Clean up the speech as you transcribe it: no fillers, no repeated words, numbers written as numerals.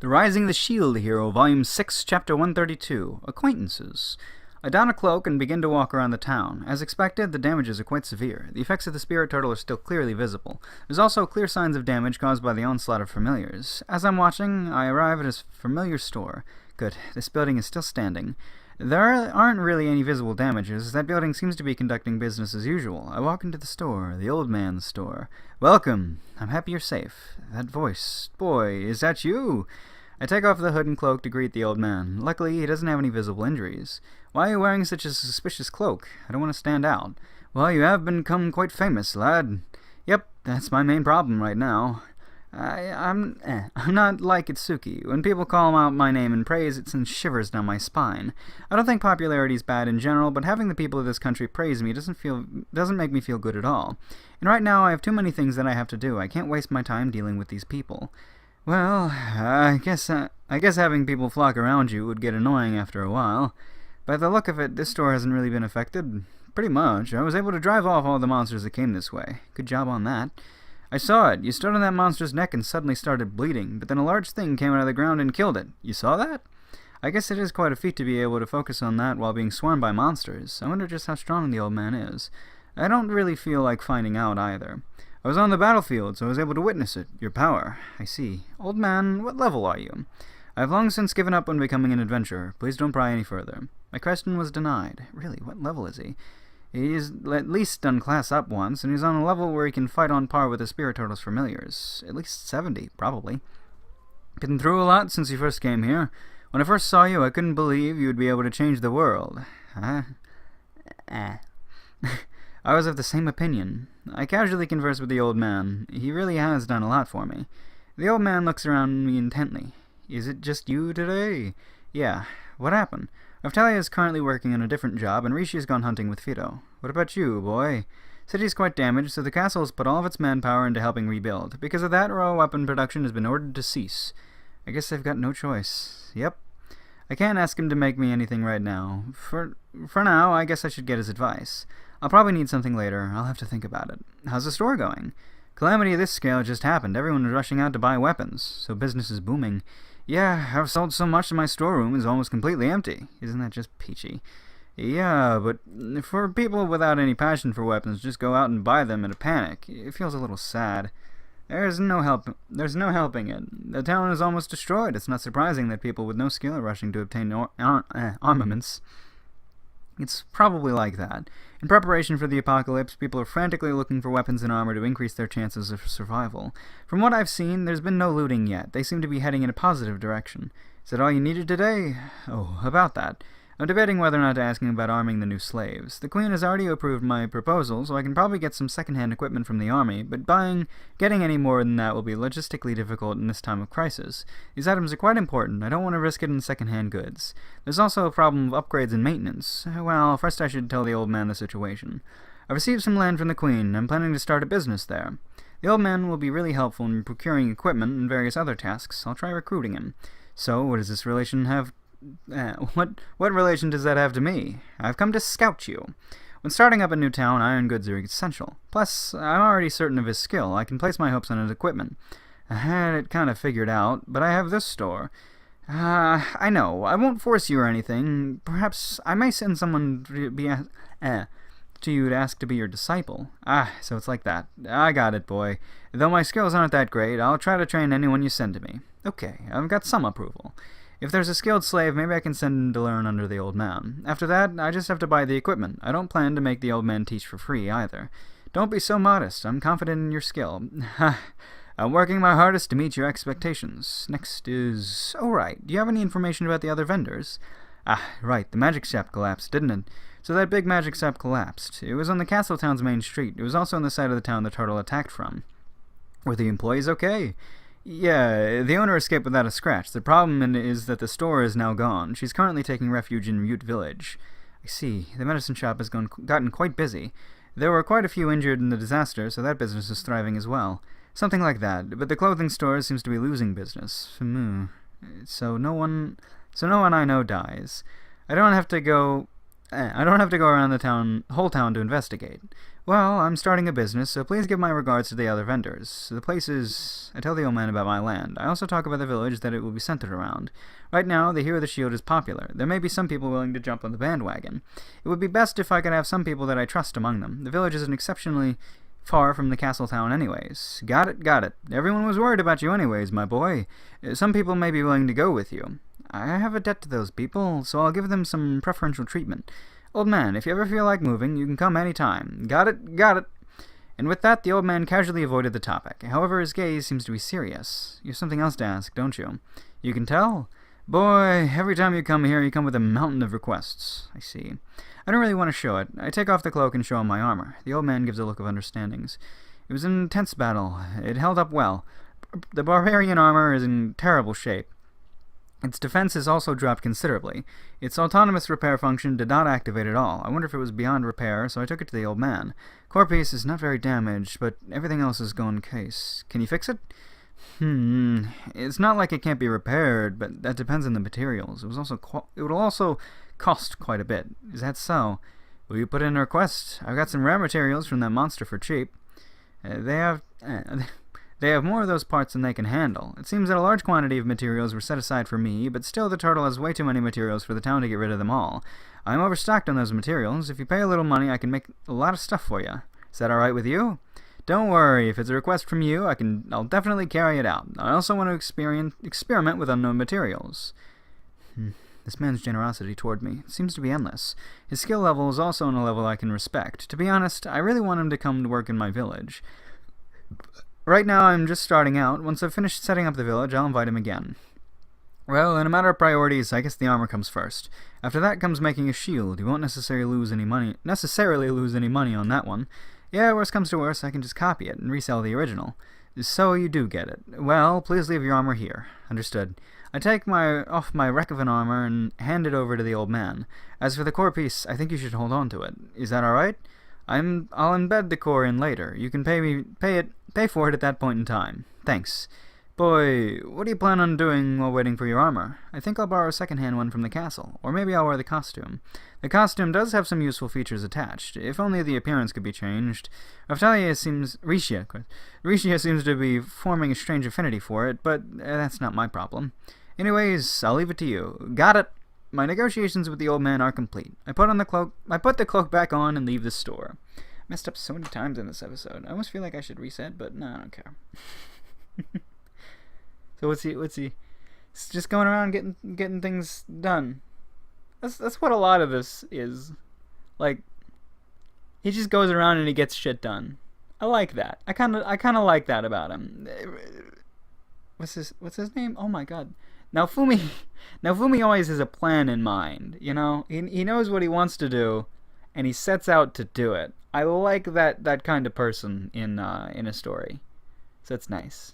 The Rising of the Shield Hero, Volume 6, Chapter 132, Acquaintances. I don a cloak and begin to walk around the town. As expected, the damages are quite severe. The effects of the spirit turtle are still clearly visible. There's also clear signs of damage caused by the onslaught of familiars. As I'm watching, I arrive at a familiar store. Good, this building is still standing. There aren't really any visible damages. That building seems to be conducting business as usual. I walk into the store, the old man's store. Welcome. I'm happy you're safe. That voice. Boy, is that you? I take off the hood and cloak to greet the old man. Luckily, he doesn't have any visible injuries. Why are you wearing such a suspicious cloak? I don't want to stand out. Well, you have become quite famous, lad. Yep, that's my main problem right now. I'm not like Itsuki. When people call out my name in praise, it sends shivers down my spine. I don't think popularity is bad in general, but having the people of this country praise me doesn't make me feel good at all. And right now I have too many things that I have to do. I can't waste my time dealing with these people. Well, I guess having people flock around you would get annoying after a while. By the look of it, this store hasn't really been affected. Pretty much. I was able to drive off all the monsters that came this way. Good job on that. I saw it. You stood on that monster's neck and suddenly started bleeding, but then a large thing came out of the ground and killed it. You saw that? I guess it is quite a feat to be able to focus on that while being swarmed by monsters. I wonder just how strong the old man is. I don't really feel like finding out either. I was on the battlefield, so I was able to witness it. Your power. I see. Old man, what level are you? I have long since given up on becoming an adventurer. Please don't pry any further. My question was denied. Really, what level is he? He's at least done class up once, and he's on a level where he can fight on par with the Spirit Turtle's familiars. At least 70, probably. Been through a lot since you first came here. When I first saw you, I couldn't believe you would be able to change the world. Huh? I was of the same opinion. I casually conversed with the old man. He really has done a lot for me. The old man looks around me intently. Is it just you today? Yeah. What happened? Raftalia is currently working on a different job, and Rishi has gone hunting with Fido. What about you, boy? City's quite damaged, so the castle has put all of its manpower into helping rebuild. Because of that, raw weapon production has been ordered to cease. I guess I've got no choice. Yep. I can't ask him to make me anything right now. For now, I guess I should get his advice. I'll probably need something later. I'll have to think about it. How's the store going? Calamity of this scale just happened. Everyone was rushing out to buy weapons, so business is booming. Yeah, I've sold so much that my storeroom is almost completely empty. Isn't that just peachy? Yeah, but for people without any passion for weapons, just go out and buy them in a panic. It feels a little sad. There's no helping it. The town is almost destroyed. It's not surprising that people with no skill are rushing to obtain armaments. It's probably like that. In preparation for the apocalypse, people are frantically looking for weapons and armor to increase their chances of survival. From what I've seen, there's been no looting yet. They seem to be heading in a positive direction. Is that all you needed today? Oh, about that. I'm debating whether or not to ask him about arming the new slaves. The Queen has already approved my proposal, so I can probably get some second-hand equipment from the army, but getting any more than that will be logistically difficult in this time of crisis. These items are quite important. I don't want to risk it in second-hand goods. There's also a problem of upgrades and maintenance. Well, first I should tell the old man the situation. I've received some land from the Queen, and I'm planning to start a business there. The old man will be really helpful in procuring equipment and various other tasks. I'll try recruiting him. So, what does this relation have? What relation does that have to me? I've come to scout you. When starting up a new town, iron goods are essential. Plus, I'm already certain of his skill. I can place my hopes on his equipment. I had it kind of figured out, but I have this store. I know. I won't force you or anything. Perhaps I may send someone to you to ask to be your disciple. So it's like that. I got it, boy. Though my skills aren't that great, I'll try to train anyone you send to me. Okay, I've got some approval. If there's a skilled slave, maybe I can send him to learn under the old man. After that, I just have to buy the equipment. I don't plan to make the old man teach for free, either. Don't be so modest. I'm confident in your skill. I'm working my hardest to meet your expectations. Next is... Oh, right. Do you have any information about the other vendors? Right. The magic shop collapsed, didn't it? So that big magic shop collapsed. It was on the castle town's main street. It was also on the side of the town the turtle attacked from. Were the employees okay? Yeah, the owner escaped without a scratch. The problem is that the store is now gone. She's currently taking refuge in Mute Village. I see. The medicine shop has gotten quite busy. There were quite a few injured in the disaster, so that business is thriving as well. Something like that. But the clothing store seems to be losing business. So no one I know dies. I don't have to go around the whole town to investigate. Well, I'm starting a business, so please give my regards to the other vendors. The place is... I tell the old man about my land. I also talk about the village that it will be centered around. Right now, the Hero of the Shield is popular. There may be some people willing to jump on the bandwagon. It would be best if I could have some people that I trust among them. The village isn't exceptionally far from the castle town anyways. Got it, got it. Everyone was worried about you anyways, my boy. Some people may be willing to go with you. I have a debt to those people, so I'll give them some preferential treatment. Old man, if you ever feel like moving, you can come any time. Got it, got it. And with that, the old man casually avoided the topic. However, his gaze seems to be serious. You have something else to ask, don't you? You can tell? Boy, every time you come here, you come with a mountain of requests. I see. I don't really want to show it. I take off the cloak and show him my armor. The old man gives a look of understandings. It was an intense battle. It held up well. The barbarian armor is in terrible shape. Its defense has also dropped considerably. Its autonomous repair function did not activate at all. I wonder if it was beyond repair, so I took it to the old man. Core piece is not very damaged, but everything else is gone case. Can you fix it? It's not like it can't be repaired, but that depends on the materials. It will also cost quite a bit. Is that so? Will you put in a request? I've got some rare materials from that monster for cheap. They have more of those parts than they can handle. It seems that a large quantity of materials were set aside for me, but still the turtle has way too many materials for the town to get rid of them all. I'm overstocked on those materials. If you pay a little money, I can make a lot of stuff for you. Is that alright with you? Don't worry, if it's a request from you, I'll definitely carry it out. I also want to experiment with unknown materials. This man's generosity toward me seems to be endless. His skill level is also on a level I can respect. To be honest, I really want him to come to work in my village. Right now, I'm just starting out. Once I've finished setting up the village, I'll invite him again. Well, in a matter of priorities, I guess the armor comes first. After that comes making a shield. You won't necessarily lose any money on that one. Yeah, worst comes to worst, I can just copy it and resell the original. So you do get it. Well, please leave your armor here. Understood. I take off my wreck of an armor and hand it over to the old man. As for the core piece, I think you should hold on to it. Is that alright? I'll embed the core in later. You can pay for it at that point in time. Thanks. Boy, what do you plan on doing while waiting for your armor? I think I'll borrow a second-hand one from the castle, or maybe I'll wear the costume. The costume does have some useful features attached, if only the appearance could be changed. Rishia seems to be forming a strange affinity for it, but that's not my problem. Anyways, I'll leave it to you. Got it! My negotiations with the old man are complete. I put the cloak back on and leave the store. Messed up so many times in this episode. I almost feel like I should reset, but no, I don't care. So what's he? He's just going around getting things done. That's what a lot of this is. Like, he just goes around and he gets shit done. I like that. I kind of like that about him. What's his name? Oh my god. Now Fumi always has a plan in mind, you know? He knows what he wants to do, and he sets out to do it. I like that kind of person in a story. So it's nice.